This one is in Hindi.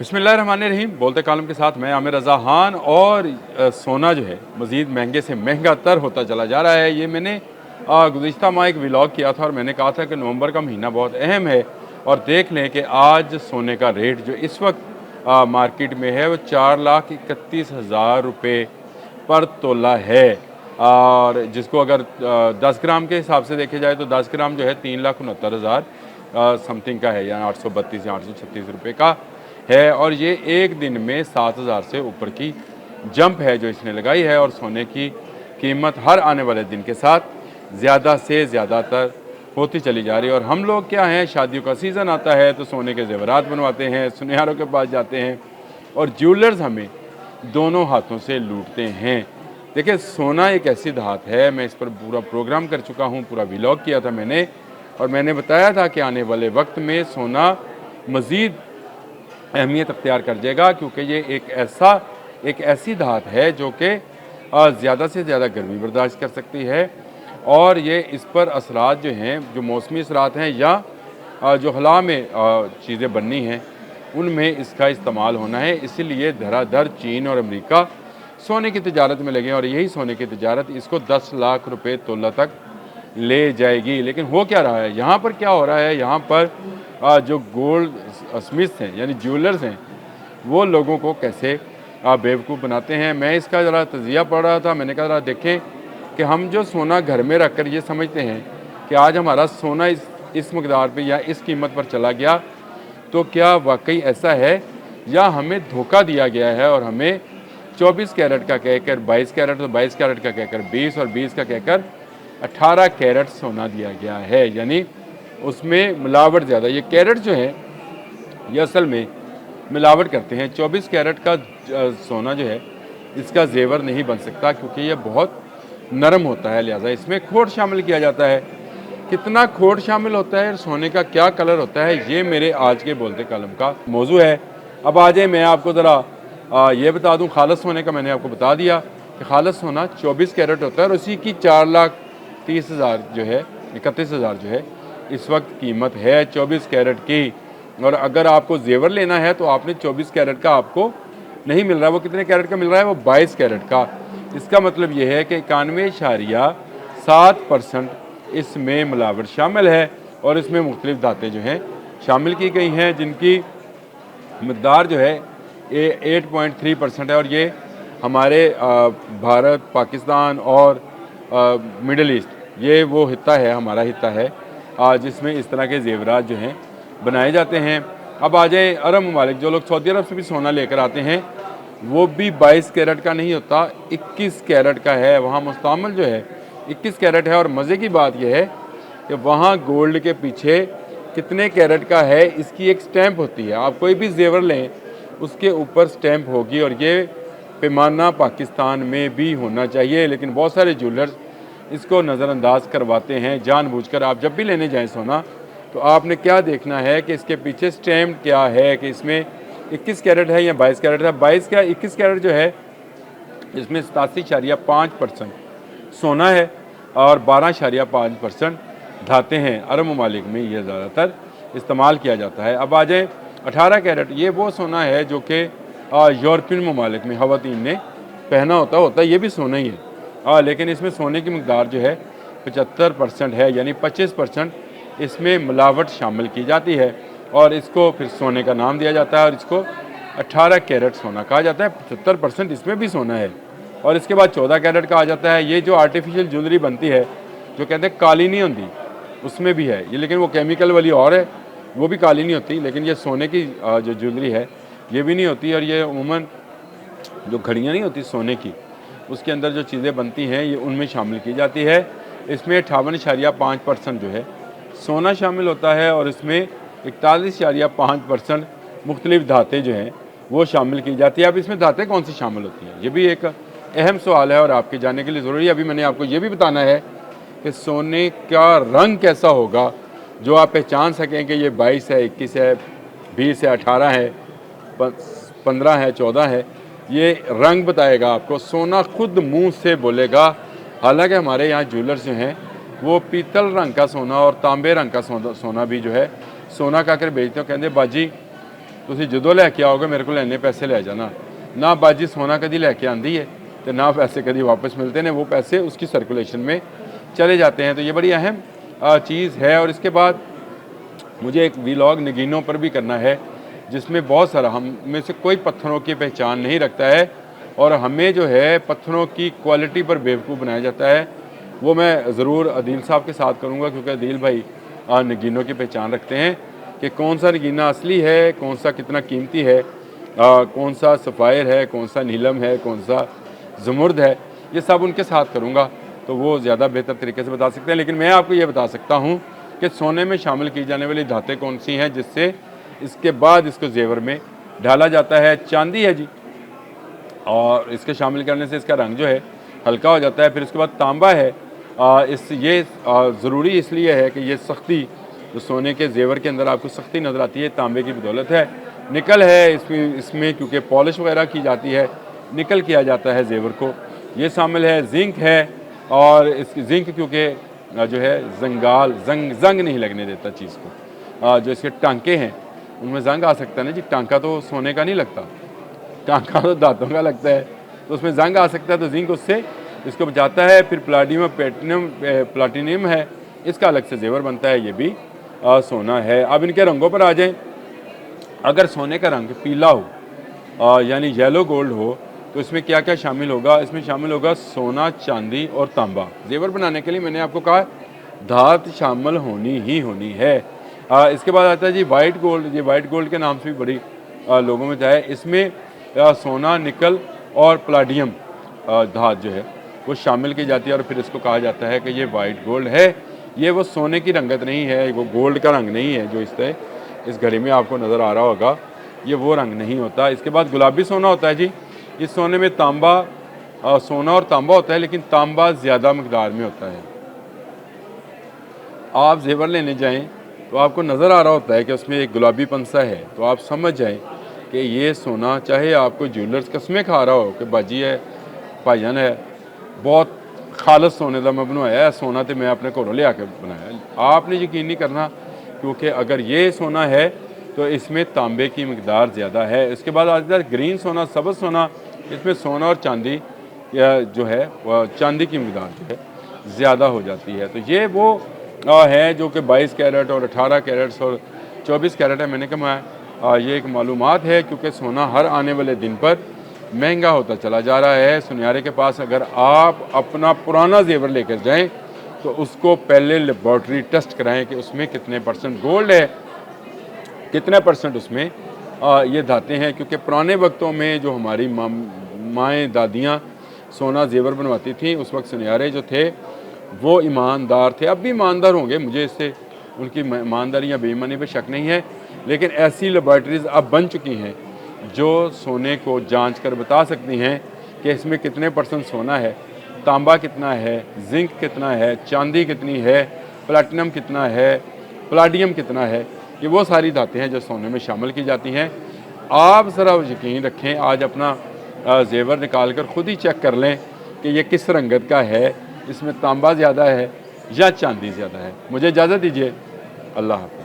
बिस्मिल्लाहिर्रहमानिर्रहीम। बोलते कालम के साथ मैं आमिर रज़ा खान। और सोना जो है मज़ीद महंगे से महंगा तर होता चला जा रहा है। ये मैंने गुज़िश्ता माह एक व्लॉग किया था और मैंने कहा था कि नवंबर का महीना बहुत अहम है। और देख लें कि आज सोने का रेट जो इस वक्त मार्केट में है वो 4,31,000 रुपये पर तोला है। और जिसको अगर 10 ग्राम के हिसाब से देखे जाए तो 10 ग्राम जो है 3,69,000 समथिंग का है, या 832 या 836 रुपये का है। और ये एक दिन में 7,000 से ऊपर की जंप है जो इसने लगाई है। और सोने की कीमत हर आने वाले दिन के साथ ज़्यादा से ज़्यादातर होती चली जा रही है। और हम लोग क्या हैं, शादियों का सीज़न आता है तो सोने के ज़ेवरात बनवाते हैं, सुनियारों के पास जाते हैं और ज्वेलर्स हमें दोनों हाथों से लूटते हैं। देखिए, सोना एक ऐसी धात है, मैं इस पर पूरा प्रोग्राम कर चुका हूँ, पूरा व्लॉग किया था मैंने। और मैंने बताया था कि आने वाले वक्त में सोना मज़ीद अहमियत अख्तियार कर जाएगा, क्योंकि ये एक ऐसी धात है जो कि ज़्यादा से ज़्यादा गर्मी बर्दाश्त कर सकती है। और ये इस पर असरात जो हैं, जो मौसमी असरात हैं या जो हला में चीज़ें बननी हैं, उनमें इसका इस्तेमाल होना है। इसीलिए धराधर चीन और अमेरिका सोने की तिजारत में लगे और यही सोने की तिजारत इसको 10 लाख रुपए तोला तक ले जाएगी। लेकिन हो क्या रहा है यहाँ पर, क्या हो रहा है यहाँ पर, जो गोल्ड स्मिथ्स हैं यानी ज्वेलर्स हैं, वो लोगों को कैसे बेवकूफ़ बनाते हैं। मैं इसका ज़रा तजिया पढ़ रहा था, मैंने कहा ज़रा देखें कि हम जो सोना घर में रख कर ये समझते हैं कि आज हमारा सोना इस मकदार पे या इस कीमत पर चला गया, तो क्या वाकई ऐसा है या हमें धोखा दिया गया है और हमें 24 कैरेट का कहकर 22 कैरेट, तो 22 कैरेट का कहकर 20 और 20 का कहकर 18 कैरेट सोना दिया गया है। यानी उसमें मिलावट ज़्यादा। ये कैरेट जो है ये असल में मिलावट करते हैं। 24 कैरेट का सोना जो है इसका जेवर नहीं बन सकता, क्योंकि ये बहुत नरम होता है, लिहाजा इसमें खोट शामिल किया जाता है। कितना खोट शामिल होता है, सोने का क्या कलर होता है, ये मेरे आज के बोलते कलम का मौजू है। अब आ जाए, मैं आपको ज़रा ये बता दूं, खालस सोने का मैंने आपको बता दिया कि खालस सोना 24 कैरेट होता है और उसी की 4,30,000 जो है, 31,000 जो है इस वक्त कीमत है 24 कैरेट की। और अगर आपको जेवर लेना है तो आपने 24 कैरेट का आपको नहीं मिल रहा, वो कितने कैरेट का मिल रहा है, वो 22 कैरेट का। इसका मतलब ये है कि 91.7% इसमें मिलावट शामिल है और इसमें मुख्तलिफ धातें जो हैं शामिल की गई हैं, जिनकी मकदार जो है 8.3% है। और ये हमारे भारत, पाकिस्तान और मिडल ईस्ट, ये वो हिस्सा है, हमारा हिस्सा है जिसमें इस तरह के जेवरात जो हैं बनाए जाते हैं। अब आ जाए अरब ममालिक, जो लोग सऊदी अरब से भी सोना लेकर आते हैं, वो भी 22 कैरेट का नहीं होता, 21 कैरेट का है। वहाँ मुस्तामल जो है 21 कैरेट है। और मज़े की बात यह है कि वहाँ गोल्ड के पीछे कितने कैरेट का है इसकी एक स्टैंप होती है। आप कोई भी जेवर लें उसके ऊपर स्टैंप होगी, और ये पैमाना पाकिस्तान में भी होना चाहिए। लेकिन बहुत सारे ज्वेलर्स इसको नज़रअंदाज करवाते हैं जानबूझकर। आप जब भी लेने जाएं सोना, तो आपने क्या देखना है कि इसके पीछे स्टैम्प क्या है, कि इसमें 21 कैरेट है या 22 कैरेट है। 21 कैरेट जो है इसमें 87.5% सोना है और 12.5% धातें हैं। अरब ममालिक में ये ज़्यादातर इस्तेमाल किया जाता है। अब आ जाए 18 कैरेट, ये वो सोना है जो कि यूरोपियन ममालिक में ख़वातीन ने पहना होता है, ये भी सोना ही है। लेकिन इसमें सोने की मकदार जो है 75% है, यानी 25% इसमें मिलावट शामिल की जाती है और इसको फिर सोने का नाम दिया जाता है और इसको 18 कैरेट सोना कहा जाता है। 75% इसमें भी सोना है। और इसके बाद 14 कैरेट का आ जाता है। ये जो आर्टिफिशियल ज्वेलरी बनती है, जो कहते हैं काली नहीं होती, उसमें भी है ये, लेकिन वो केमिकल वाली और है, वो भी काली नहीं होती। लेकिन ये सोने की जो ज्वेलरी है ये भी नहीं होती। और ये अमूमन जो घड़ियाँ नहीं होती सोने की, उसके अंदर जो चीज़ें बनती हैं ये उनमें शामिल की जाती है। इसमें 58.5% जो है सोना शामिल होता है और इसमें 41.5% मुख्तलिफ धातें जो हैं वो शामिल की जाती है। अब इसमें धातें कौन सी शामिल होती हैं, ये भी एक अहम सवाल है और आपके जानने के लिए ज़रूरी है। अभी मैंने आपको ये भी बताना है कि सोने का रंग कैसा होगा जो आप पहचान सकें कि ये 22 है, 21 है, 20 है, 18 है, 15 है, 14 है। ये रंग बताएगा आपको। सोना खुद मुंह से बोलेगा। हालांकि हमारे यहाँ ज्वेलर्स जो हैं वो पीतल रंग का सोना और तांबे रंग का सोना भी जो है सोना का कर बेचते हो। कहते बाजी ਤੁਸੀਂ ਜਦੋਂ ਲੈ ਕੇ आओगे मेरे को ਇੰਨੇ पैसे ले जाना ना बाजी सोना कभी लैके आती है तो ना पैसे कभी वापस मिलते हैं, वो पैसे उसकी सर्कुलेशन में चले जाते हैं। तो ये बड़ी अहम चीज़ है। और इसके बाद मुझे एक वीलॉग नगीनों पर भी करना है जिसमें बहुत सारा, हम में से कोई पत्थरों की पहचान नहीं रखता है और हमें जो है पत्थरों की क्वालिटी पर बेवकूफ़ बनाया जाता है। वो मैं ज़रूर अदील साहब के साथ करूँगा क्योंकि अदील भाई नगीनों की पहचान रखते हैं कि कौन सा नगीना असली है, कौन सा कितना कीमती है, कौन सा सफ़ायर है, कौन सा नीलम है, कौन सा ज़मुर्द है, ये सब उनके साथ करूँगा तो वो ज़्यादा बेहतर तरीके से बता सकते हैं। लेकिन मैं आपको ये बता सकता हूँ कि सोने में शामिल की जाने वाली धातें कौन सी हैं जिससे इसके बाद इसको जेवर में ढाला जाता है। चांदी है जी, और इसके शामिल करने से इसका रंग जो है हल्का हो जाता है। फिर उसके बाद तांबा है। ये ज़रूरी इसलिए है कि ये सख्ती जो सोने के जेवर के अंदर आपको सख्ती नज़र आती है तांबे की बदौलत है। निकल है इसमें क्योंकि पॉलिश वगैरह की जाती है, निकल किया जाता है जेवर को, ये शामिल है। जिंक है, और इस जिंक क्योंकि जो है जंग नहीं लगने देता चीज़ को। जो इसके टांके हैं उनमें जंग आ सकता है ना जी, टांका तो सोने का नहीं लगता, टांका तो दांतों का लगता है, तो उसमें जंग आ सकता है, तो जिंक उससे इसको बचाता है। फिर प्लाटिनियम है, इसका अलग से जेवर बनता है, ये भी सोना है। अब इनके रंगों पर आ जाएं। अगर सोने का रंग पीला हो यानी येलो गोल्ड हो तो इसमें क्या क्या शामिल होगा? इसमें शामिल होगा सोना, चांदी और तांबा। जेवर बनाने के लिए मैंने आपको कहा धात शामिल होनी ही होनी है। इसके बाद आता है जी वाइट गोल्ड। ये वाइट गोल्ड के नाम से भी बड़ी लोगों में है। इसमें सोना, निकल और प्लाडियम धात जो है वो शामिल की जाती है और फिर इसको कहा जाता है कि ये वाइट गोल्ड है। ये वो सोने की रंगत नहीं है, वो गोल्ड का रंग नहीं है जो इस घड़ी में आपको नज़र आ रहा होगा, ये वो रंग नहीं होता। इसके बाद गुलाबी सोना होता है जी। इस सोने में सोना और तांबा होता है, लेकिन तांबा ज़्यादा मकदार में होता है। आप जेवर लेने जाएं तो आपको नज़र आ रहा होता है कि उसमें एक गुलाबी पंसा है, तो आप समझ जाएं कि ये सोना, चाहे आपको ज्वेलर्स कसमें खा रहा हो कि बाजी है, भाईजान है, बहुत खालस सोने का मैं बनवाया है, सोना तो मैं अपने घरों ले आके बनाया, आपने यकीन नहीं करना, क्योंकि अगर ये सोना है तो इसमें तांबे की मकदार ज़्यादा है। इसके बाद आता है ग्रीन सोना, सब्ज़ सोना। इसमें सोना और चांदी जो है वह चांदी की मकदार जो है ज़्यादा हो जाती है। तो ये वो है जो कि 22 कैरेट और 18 कैरेट्स और 24 कैरेट है। मैंने कहा ये एक मालूमात है क्योंकि सोना हर आने वाले दिन पर महंगा होता चला जा रहा है। सुनियारे के पास अगर आप अपना पुराना जेवर लेकर जाएं तो उसको पहले लेबॉर्ट्री टेस्ट कराएं कि उसमें कितने % गोल्ड है, कितने % उसमें ये धातें हैं। क्योंकि पुराने वक्तों में जो हमारी माएँ दादियाँ सोना जेवर बनवाती थीं, उस वक्त सुनियारे जो थे वो ईमानदार थे, अब भी ईमानदार होंगे, मुझे इससे उनकी ईमानदारी या बेईमानी पे शक नहीं है। लेकिन ऐसी लेबॉर्ट्रीज़ अब बन चुकी हैं जो सोने को जांच कर बता सकती हैं कि इसमें कितने % सोना है, तांबा कितना है, जिंक कितना है, चांदी कितनी है, प्लैटिनम कितना है, प्लाडियम कितना है। ये वो सारी धातें हैं जो सोने में शामिल की जाती हैं। आप ज़रा यकीन रखें, आज अपना जेवर निकाल कर ख़ुद ही चेक कर लें कि ये किस रंगत का है, इसमें तांबा ज़्यादा है या चांदी ज़्यादा है। मुझे इजाज़त दीजिए, अल्लाह हाफ़िज़।